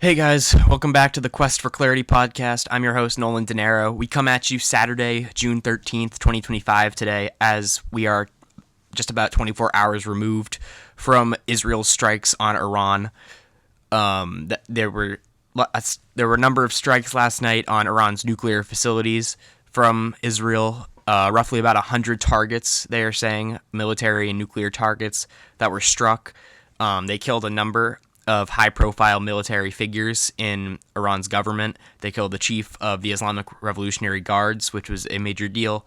Hey guys, welcome back to the Quest for Clarity podcast. I'm your host, Nolan Denaro. We come at you Saturday, June 13th, 2025 today, as we are just about 24 hours removed from Israel's strikes on Iran. There were a number of strikes last night on Iran's nuclear facilities from Israel. Roughly about 100 targets, they are saying, military and nuclear targets that were struck. They killed a number of high-profile military figures in Iran's government. They killed the chief of the Islamic Revolutionary Guards, which was a major deal.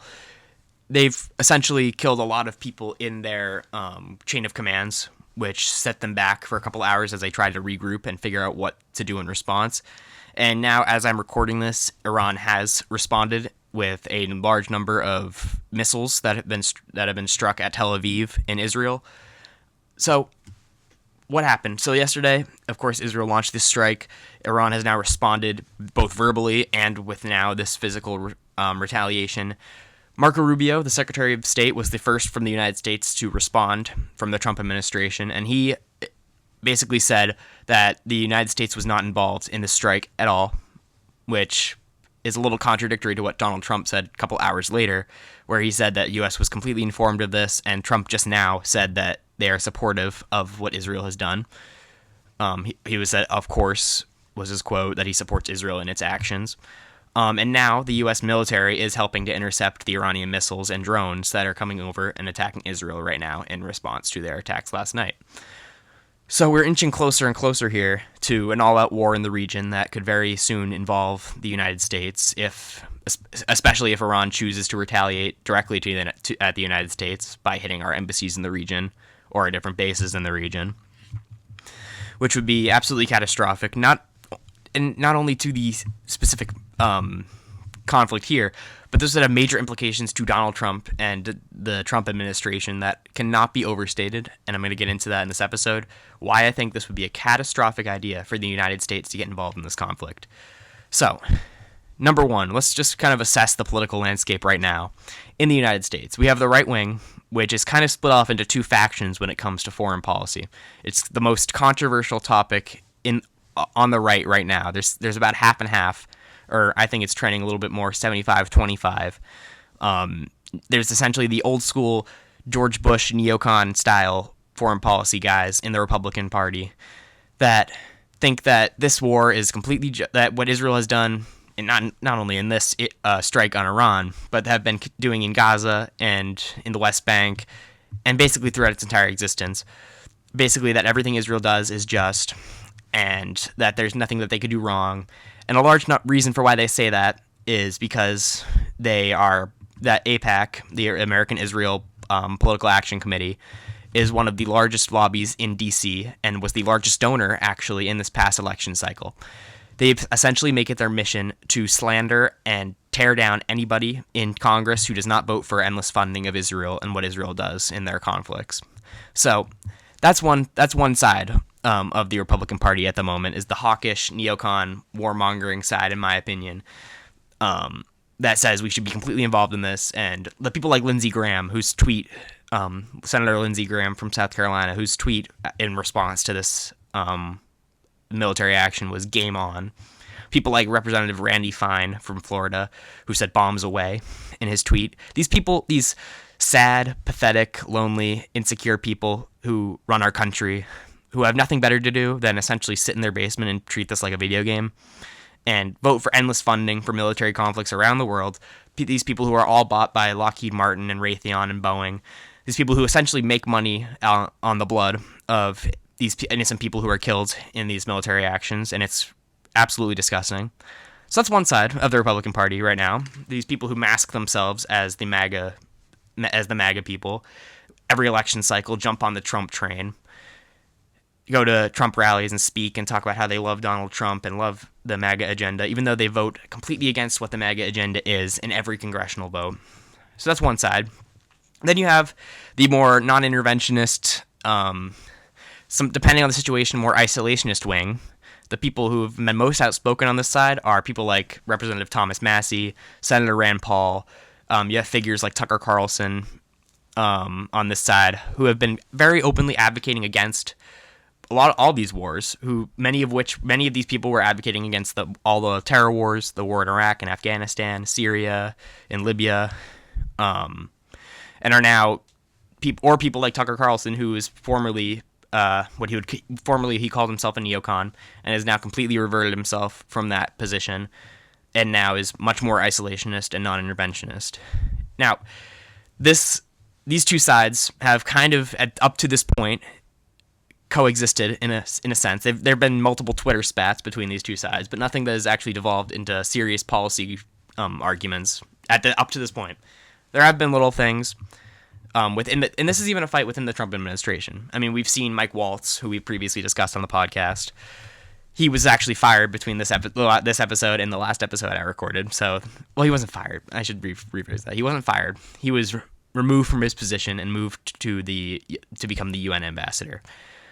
They've essentially killed a lot of people in their chain of commands, which set them back for a couple hours as they tried to regroup and figure out what to do in response. And now, as I'm recording this, Iran has responded with a large number of missiles that have been struck at Tel Aviv in Israel. So what happened? So yesterday, of course, Israel launched this strike. Iran has now responded both verbally and with now this physical retaliation. Marco Rubio, the Secretary of State, was the first from the United States to respond from the Trump administration, and he basically said that the United States was not involved in the strike at all, which is a little contradictory to what Donald Trump said a couple hours later, where he said that U.S. was completely informed of this, and Trump just now said that they are supportive of what Israel has done. He was said, of course, was his quote, that he supports Israel in its actions. And now the U.S. military is helping to intercept the Iranian missiles and drones that are coming over and attacking Israel right now in response to their attacks last night. So we're inching closer and closer here to an all-out war in the region that could very soon involve the United States, especially if Iran chooses to retaliate directly at the United States by hitting our embassies in the region or our different bases in the region, which would be absolutely catastrophic, not only to the specific conflict here, but this would have major implications to Donald Trump and the Trump administration that cannot be overstated, and I'm going to get into that in this episode, why I think this would be a catastrophic idea for the United States to get involved in this conflict. So, number one, let's just kind of assess the political landscape right now. In the United States, we have the right wing, which is kind of split off into two factions when it comes to foreign policy. It's the most controversial topic on the right now. There's about half and half, or I think it's trending a little bit more 75-25. There's essentially the old school George Bush neocon style foreign policy guys in the Republican Party that think that this war is completely that what Israel has done, and not only in this strike on Iran, but have been doing in Gaza and in the West Bank, and basically throughout its entire existence. Basically that everything Israel does is just, and that there's nothing that they could do wrong. And a large reason for why they say that is because that AIPAC, the American Israel Political Action Committee, is one of the largest lobbies in D.C. and was the largest donor, actually, in this past election cycle. They've essentially make it their mission to slander and tear down anybody in Congress who does not vote for endless funding of Israel and what Israel does in their conflicts. So that's one side of the Republican Party at the moment, is the hawkish, neocon, warmongering side, in my opinion, that says we should be completely involved in this. And the people like Lindsey Graham, whose tweet, Senator Lindsey Graham from South Carolina, whose tweet in response to this military action was game on. People like Representative Randy Fine from Florida, who said bombs away in his tweet. These people, these sad, pathetic, lonely, insecure people who run our country, who have nothing better to do than essentially sit in their basement and treat this like a video game and vote for endless funding for military conflicts around the world. These people who are all bought by Lockheed Martin and Raytheon and Boeing. These people who essentially make money on the blood of these innocent people who are killed in these military actions, and it's absolutely disgusting. So that's one side of the Republican Party right now. These people who mask themselves as the MAGA people, every election cycle jump on the Trump train, go to Trump rallies and speak and talk about how they love Donald Trump and love the MAGA agenda, even though they vote completely against what the MAGA agenda is in every congressional vote. So that's one side. Then you have the more non-interventionist, depending on the situation, more isolationist wing. The people who have been most outspoken on this side are people like Representative Thomas Massie, Senator Rand Paul. You have figures like Tucker Carlson on this side who have been very openly advocating against all these wars, many of these people were advocating against all the terror wars, the war in Iraq and Afghanistan, Syria, and Libya, and are now people like Tucker Carlson, who is formerly he called himself a neocon and has now completely reverted himself from that position, and now is much more isolationist and non-interventionist. Now, these two sides have kind of up to this point coexisted in a sense. There have been multiple Twitter spats between these two sides, but nothing that has actually devolved into serious policy arguments up to this point. There have been little things and this is even a fight within the Trump administration. I mean, we've seen Mike Waltz, who we previously discussed on the podcast. He was actually fired between this episode and the last episode I recorded. So, well, he wasn't fired. I should rephrase that. He wasn't fired. He was removed from his position and moved to become the UN ambassador.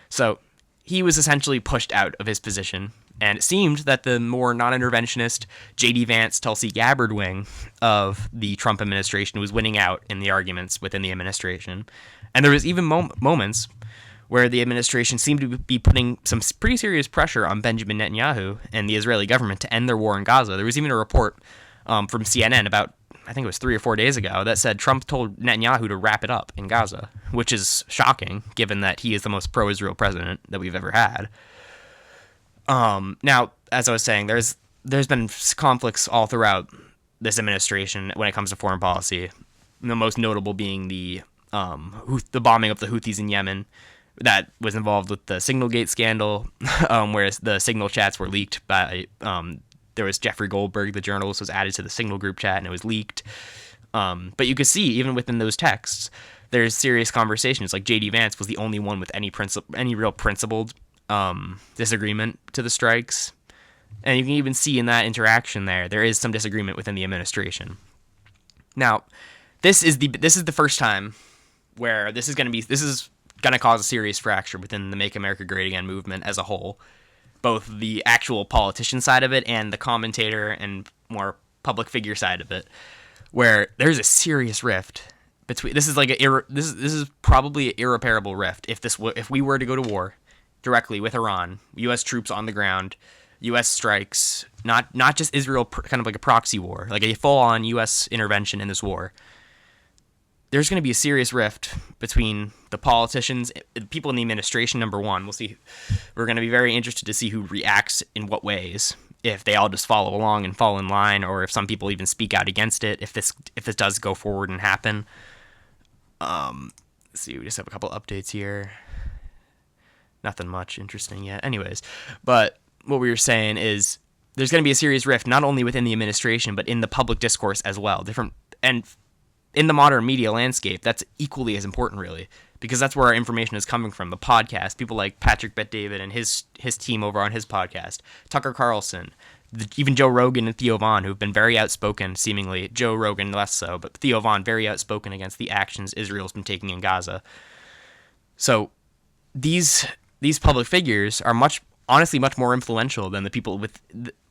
So he was essentially pushed out of his position, and it seemed that the more non-interventionist J.D. Vance, Tulsi Gabbard wing of the Trump administration was winning out in the arguments within the administration. And there was even moments where the administration seemed to be putting some pretty serious pressure on Benjamin Netanyahu and the Israeli government to end their war in Gaza. There was even a report from CNN about, I think it was 3 or 4 days ago, that said Trump told Netanyahu to wrap it up in Gaza, which is shocking given that he is the most pro-Israel president that we've ever had. Now, as I was saying, there's been conflicts all throughout this administration when it comes to foreign policy. The most notable being the bombing of the Houthis in Yemen that was involved with the Signalgate scandal, where the Signal chats were leaked by there was Jeffrey Goldberg, the journalist, was added to the Signal group chat, and it was leaked. But you could see, even within those texts, there's serious conversations. Like J.D. Vance was the only one with any real principled disagreement to the strikes. And you can even see in that interaction there is some disagreement within the administration. Now, this is the first time where this is going to cause a serious fracture within the Make America Great Again movement as a whole. Both the actual politician side of it and the commentator and more public figure side of it, where there's a serious rift between. This is probably an irreparable rift if we were to go to war directly with Iran, U.S. troops on the ground, U.S. strikes, not just Israel, kind of like a proxy war, like a full-on U.S. intervention in this war. There's going to be a serious rift between the politicians, the people in the administration, number one. We'll see. We're going to be very interested to see who reacts in what ways. If they all just follow along and fall in line, or if some people even speak out against it, if this does go forward and happen. Let's see, we just have a couple updates here. Nothing much interesting yet. Anyways, but what we were saying is there's going to be a serious rift, not only within the administration, but in the public discourse as well. And in the modern media landscape, that's equally as important, really, because that's where our information is coming from. The podcast, people like Patrick Bet-David and his team over on his podcast, Tucker Carlson, even Joe Rogan and Theo Von, who've been very outspoken, seemingly. Joe Rogan less so, but Theo Von very outspoken against the actions Israel's been taking in Gaza. So these public figures are honestly much more influential than the people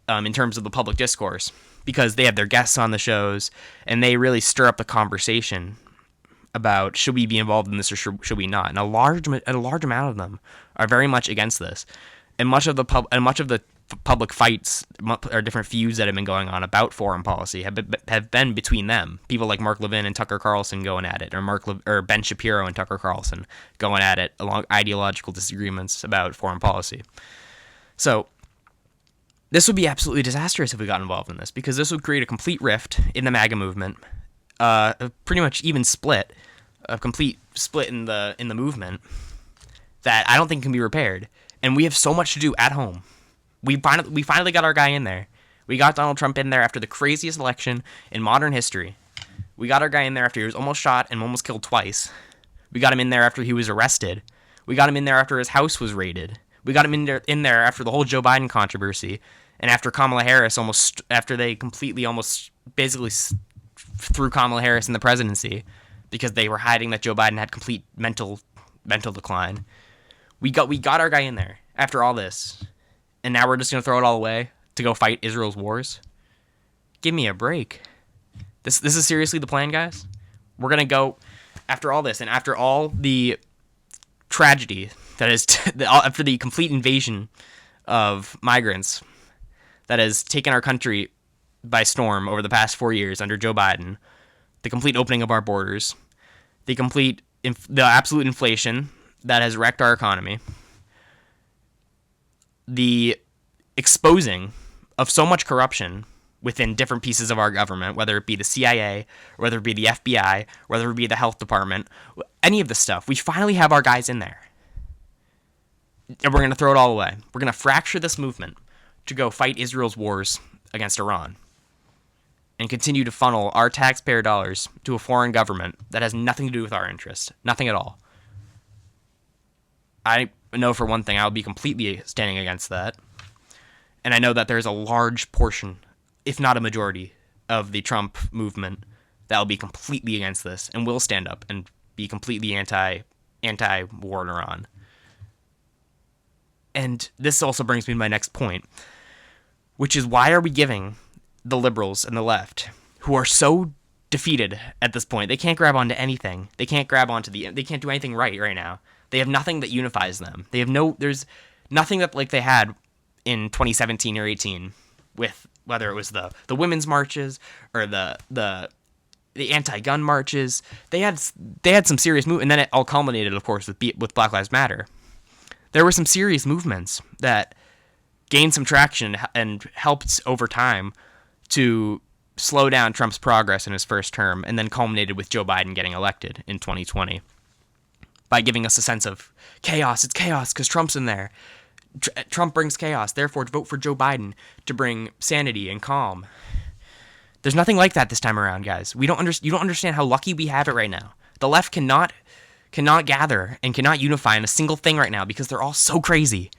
in terms of the public discourse, because they have their guests on the shows, and they really stir up the conversation about should we be involved in this or should we not. And a large amount of them are very much against this, and much of the public fights or different feuds that have been going on about foreign policy have been between them. People like Mark Levin and Tucker Carlson going at it, or Ben Shapiro and Tucker Carlson going at it along ideological disagreements about foreign policy. So this would be absolutely disastrous if we got involved in this, because this would create a complete rift in the MAGA movement, pretty much even a complete split in the movement that I don't think can be repaired. And we have so much to do at home. We finally got our guy in there. We got Donald Trump in there after the craziest election in modern history. We got our guy in there after he was almost shot and almost killed twice. We got him in there after he was arrested. We got him in there after his house was raided. We got him in there after the whole Joe Biden controversy. And after Kamala Harris after they completely almost basically threw Kamala Harris in the presidency because they were hiding that Joe Biden had complete mental decline. We got our guy in there after all this, and now we're just gonna throw it all away to go fight Israel's wars? Give me a break. This is seriously the plan, guys? We're gonna go after all this, and after all the tragedy that is after the complete invasion of migrants that has taken our country by storm over the past 4 years under Joe Biden, the complete opening of our borders, the absolute inflation that has wrecked our economy, the exposing of so much corruption within different pieces of our government, whether it be the CIA, or whether it be the FBI, whether it be the health department, any of this stuff. We finally have our guys in there. And we're going to throw it all away. We're going to fracture this movement to go fight Israel's wars against Iran and continue to funnel our taxpayer dollars to a foreign government that has nothing to do with our interests. Nothing at all. I know for one thing I'll be completely standing against that. And I know that there's a large portion, if not a majority, of the Trump movement that will be completely against this and will stand up and be completely anti-war in Iran. And this also brings me to my next point, which is, why are we giving the liberals and the left, who are so defeated at this point, they can't grab onto anything. They can't do anything right now. They have nothing that unifies them. There's nothing that like they had in 2017 or 18 with whether it was the women's marches or the anti-gun marches. They had some serious movement, and then it all culminated, of course, with Black Lives Matter. There were some serious movements that gained some traction and helped over time to slow down Trump's progress in his first term, and then culminated with Joe Biden getting elected in 2020 by giving us a sense of chaos. It's chaos because Trump's in there. Trump brings chaos, therefore vote for Joe Biden to bring sanity and calm. There's nothing like that this time around, guys. You don't understand how lucky we have it right now. The left cannot gather and cannot unify on a single thing right now because they're all so crazy.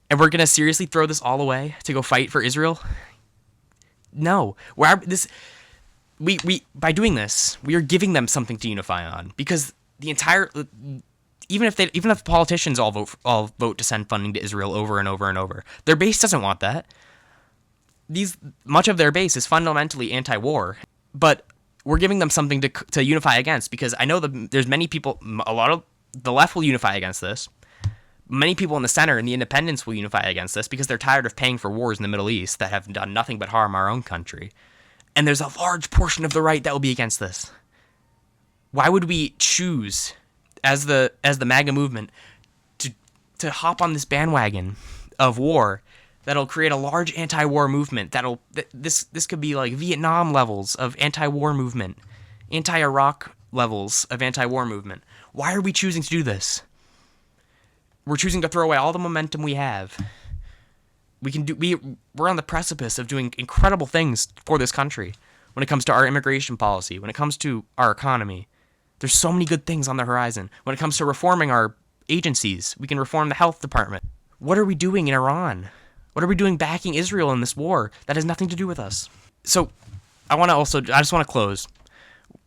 And we're going to seriously throw this all away to go fight for Israel? No. By doing this, we are giving them something to unify on, because even if politicians all vote to send funding to Israel over and over and over, their base doesn't want that. Much of their base is fundamentally anti-war, but we're giving them something to unify against, because I know that there's many people, a lot of the left will unify against this. Many people in the center and the independents will unify against this because they're tired of paying for wars in the Middle East that have done nothing but harm our own country. And there's a large portion of the right that will be against this. Why would we choose, as the MAGA movement, to hop on this bandwagon of war that'll create a large anti-war movement? This could be like Vietnam levels of anti-war movement, anti-Iraq levels of anti-war movement. Why are we choosing to do this? We're choosing to throw away all the momentum we have. We're on the precipice of doing incredible things for this country when it comes to our immigration policy, when it comes to our economy. There's so many good things on the horizon. When it comes to reforming our agencies, we can reform the health department. What are we doing in Iran? What are we doing backing Israel in this war that has nothing to do with us? So I just want to close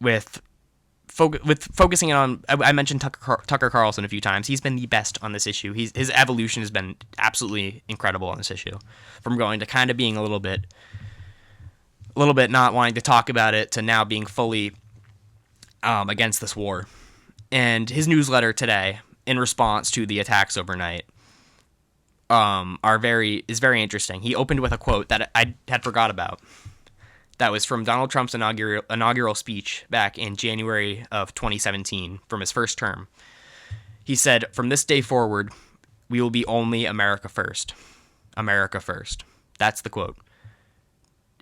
with focusing on, I mentioned Tucker Carlson a few times. He's been the best on this issue. His evolution has been absolutely incredible on this issue, from going to kind of being a little bit not wanting to talk about it to now being fully against this war. And his newsletter today, in response to the attacks overnight, is very interesting. He opened with a quote that I had forgot about. That was from Donald Trump's inaugural speech back in January of 2017, from his first term. He said, "From this day forward, we will be only America first. America first." That's the quote.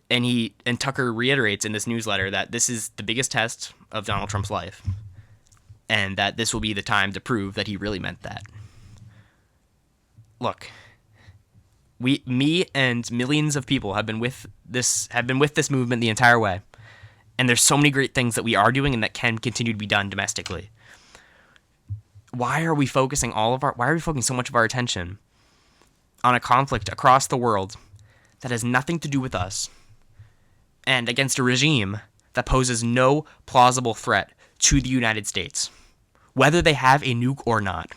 And Tucker reiterates in this newsletter that this is the biggest test of Donald Trump's life, and that this will be the time to prove that he really meant that. Look, me and millions of people have been with this movement the entire way, and there's so many great things that we are doing and that can continue to be done domestically. Why are we focusing so much of our attention on a conflict across the world that has nothing to do with us, and against a regime that poses no plausible threat to the United States, whether they have a nuke or not?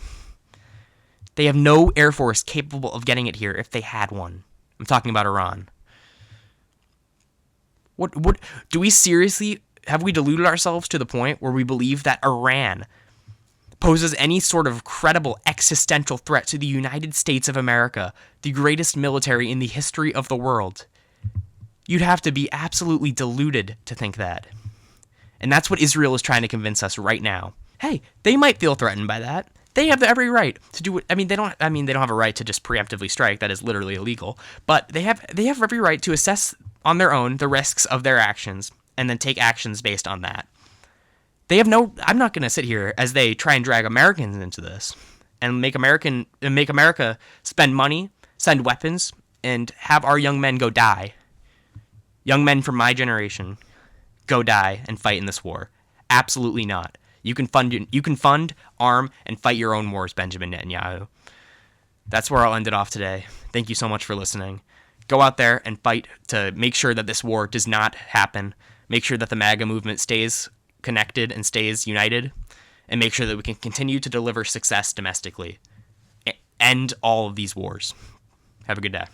They have no air force capable of getting it here if they had one. I'm talking about Iran. What do we seriously, have we deluded ourselves to the point where we believe that Iran poses any sort of credible existential threat to the United States of America, the greatest military in the history of the world. You'd have to be absolutely deluded to think that. And that's what Israel is trying to convince us right now. Hey, they might feel threatened by that. They have every right to do it. They don't have a right to just preemptively strike. That is literally illegal. But they have every right to assess on their own the risks of their actions and then take actions based on that. They have no. I'm not going to sit here as they try and drag Americans into this and make America spend money, send weapons, and have our young men go die. Young men from my generation go die and fight in this war. Absolutely not. You can fund, arm, and fight your own wars, Benjamin Netanyahu. That's where I'll end it off today. Thank you so much for listening. Go out there and fight to make sure that this war does not happen. Make sure that the MAGA movement stays connected and stays united. And make sure that we can continue to deliver success domestically. End all of these wars. Have a good day.